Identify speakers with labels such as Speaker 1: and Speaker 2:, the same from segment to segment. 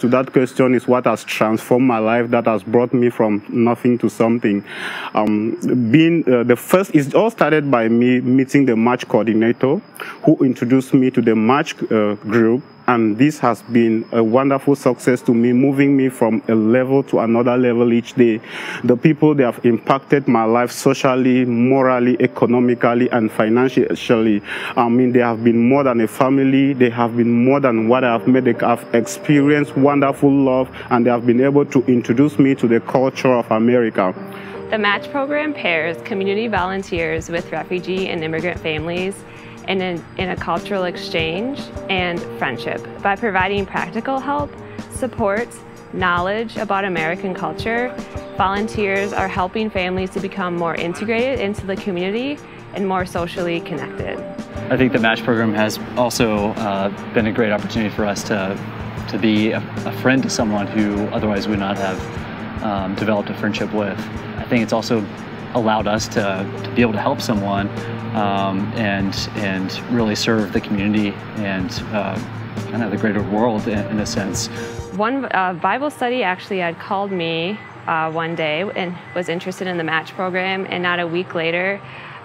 Speaker 1: To that question is what has transformed my life, that has brought me from nothing to something. It all started by me meeting the match coordinator who introduced me to the match group. And this has been a wonderful success to me, moving me from a level to another level each day. The people, they have impacted my life socially, morally, economically, and financially. I mean, they have been more than a family. They have been more than what I have made. They have experienced wonderful love, and they have been able to introduce me to the culture of America.
Speaker 2: The match program pairs community volunteers with refugee and immigrant families in a cultural exchange and friendship. By providing practical help, support, knowledge about American culture, volunteers are helping families to become more integrated into the community and more socially connected.
Speaker 3: I think the match program has also been a great opportunity for us to be a friend to someone who otherwise would not have developed a friendship with. I think it's also allowed us to be able to help someone and really serve the community and kind of the greater world in a sense.
Speaker 2: One Bible study actually had called me one day and was interested in the match program, and not a week later,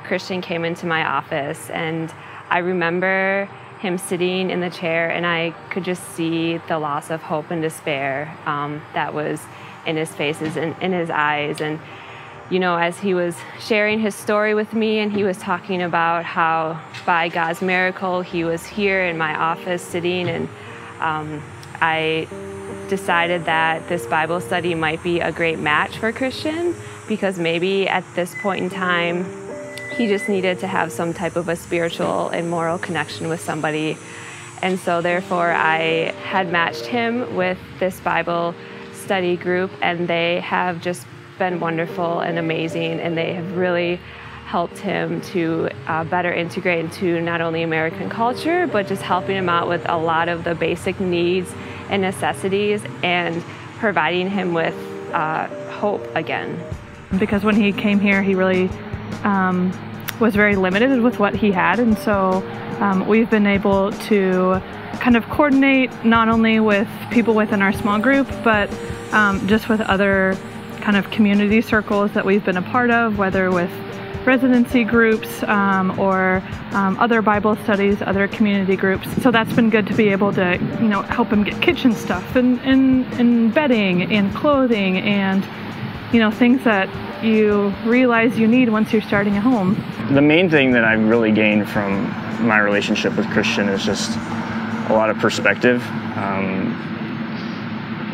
Speaker 2: Christian came into my office, and I remember him sitting in the chair, and I could just see the loss of hope and despair that was in his faces and in his eyes. And you know, as he was sharing his story with me, and he was talking about how by God's miracle he was here in my office sitting, and I decided that this Bible study might be a great match for Christian, because maybe at this point in time he just needed to have some type of a spiritual and moral connection with somebody. And so therefore I had matched him with this Bible study group, and they have just been wonderful and amazing, and they have really helped him to better integrate into not only American culture, but just helping him out with a lot of the basic needs and necessities, and providing him with hope again.
Speaker 4: Because when he came here, he really was very limited with what he had, and so we've been able to kind of coordinate not only with people within our small group, but just with other kind of community circles that we've been a part of, whether with residency groups or other Bible studies, other community groups. So that's been good to be able to, you know, help him get kitchen stuff and bedding and clothing and, you know, things that you realize you need once you're starting a home.
Speaker 5: The main thing that I've really gained from my relationship with Christian is just a lot of perspective.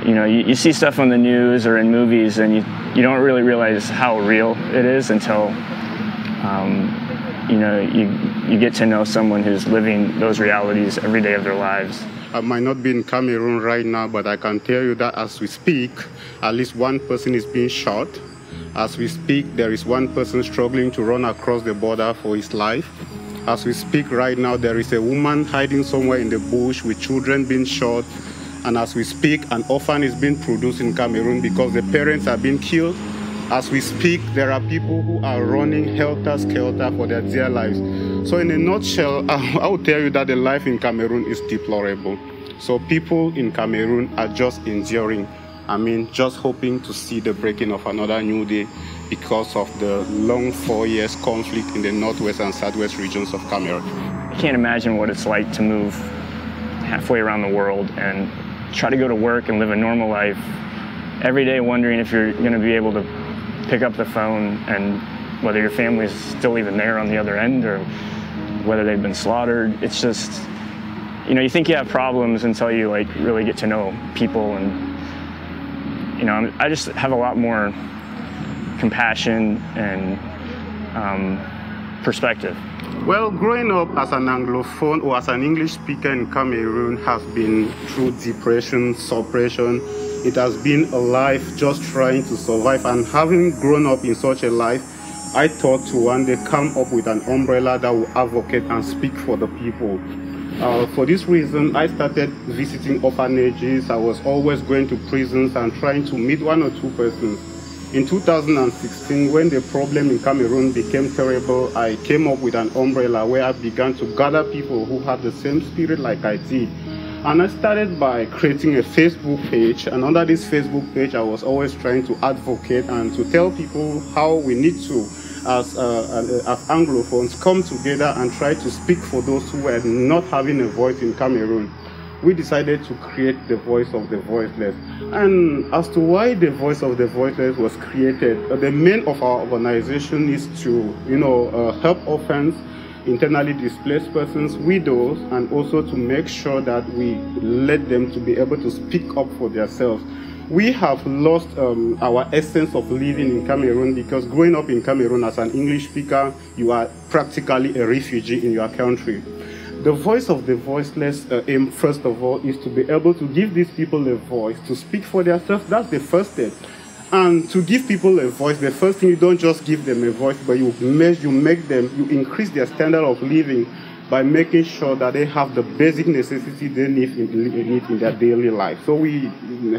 Speaker 5: You know, you see stuff on the news or in movies, and you don't really realize how real it is until you know, you get to know someone who's living those realities every day of their lives.
Speaker 1: I might not be in Cameroon right now, but I can tell you that as we speak, at least one person is being shot. As we speak, there is one person struggling to run across the border for his life. As we speak right now, there is a woman hiding somewhere in the bush with children being shot. And as we speak, an orphan is being produced in Cameroon because the parents are being killed. As we speak, there are people who are running helter-skelter for their dear lives. So in a nutshell, I will tell you that the life in Cameroon is deplorable. So people in Cameroon are just enduring. I mean, just hoping to see the breaking of another new day because of the long 4 years conflict in the northwest and southwest regions of Cameroon.
Speaker 5: I can't imagine what it's like to move halfway around the world and try to go to work and live a normal life every day, wondering if you're going to be able to pick up the phone and whether your family's still even there on the other end or whether they've been slaughtered. It's just, you know, you think you have problems until you like really get to know people, and you know, I just have a lot more compassion and perspective.
Speaker 1: Well, growing up as an Anglophone or as an English speaker in Cameroon has been through depression, suppression. It has been a life just trying to survive, and having grown up in such a life, I thought to one day come up with an umbrella that will advocate and speak for the people. For this reason, I started visiting orphanages. I was always going to prisons and trying to meet one or two persons. In 2016, when the problem in Cameroon became terrible, I came up with an umbrella where I began to gather people who had the same spirit like I did. And I started by creating a Facebook page, and under this Facebook page I was always trying to advocate and to tell people how we need to, as Anglophones, come together and try to speak for those who were not having a voice in Cameroon. We decided to create the Voice of the Voiceless. And as to why the Voice of the Voiceless was created, the main of our organization is to, help orphans, internally displaced persons, widows, and also to make sure that we let them to be able to speak up for themselves. We have lost our essence of living in Cameroon, because growing up in Cameroon as an English speaker, you are practically a refugee in your country. The Voice of the Voiceless aim, first of all, is to be able to give these people a voice, to speak for themselves. That's the first step. And to give people a voice, the first thing, you don't just give them a voice, but you increase their standard of living by making sure that they have the basic necessity they need in their daily life. So we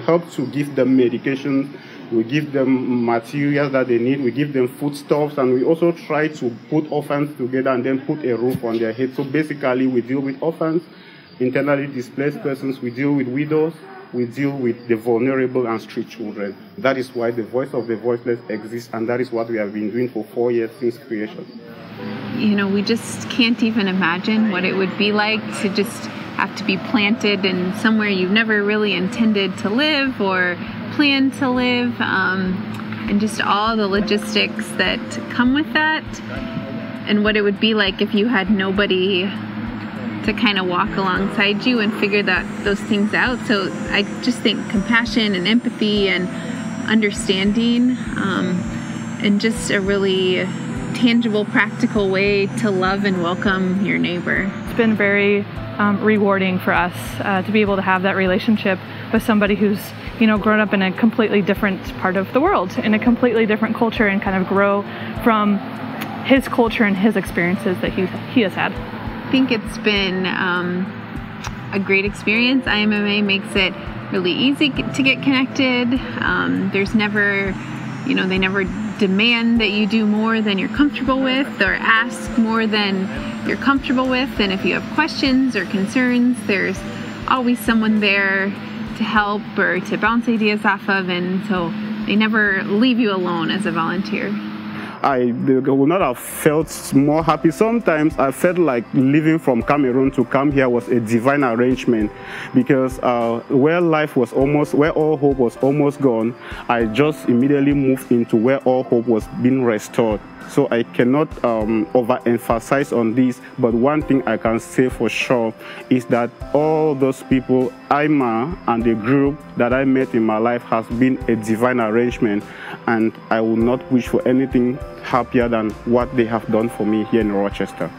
Speaker 1: help to give them medication, we give them materials that they need, we give them foodstuffs, and we also try to put orphans together and then put a roof on their head. So basically we deal with orphans, internally displaced persons, we deal with widows, we deal with the vulnerable and street children. That is why the Voice of the Voiceless exists, and that is what we have been doing for 4 years since creation.
Speaker 6: We just can't even imagine what it would be like to just have to be planted in somewhere you've never really intended to live or planned to live, and just all the logistics that come with that, and what it would be like if you had nobody to kind of walk alongside you and figure those things out. So I just think compassion and empathy and understanding, and just a really tangible, practical way to love and welcome your neighbor.
Speaker 4: It's been very rewarding for us to be able to have that relationship with somebody who's grown up in a completely different part of the world, in a completely different culture, and kind of grow from his culture and his experiences that he has had.
Speaker 6: I think it's been a great experience. IMMA makes it really easy to get connected. There's never, they never demand that you do more than you're comfortable with, or ask more than you're comfortable with. And if you have questions or concerns, there's always someone there to help or to bounce ideas off of, and so they never leave you alone as a volunteer.
Speaker 1: I would not have felt more happy. Sometimes I felt like leaving from Cameroon to come here was a divine arrangement, because where all hope was almost gone, I just immediately moved into where all hope was being restored. So I cannot overemphasize on this, but one thing I can say for sure is that all those people, Imaa and the group that I met in my life, has been a divine arrangement, and I will not wish for anything happier than what they have done for me here in Rochester.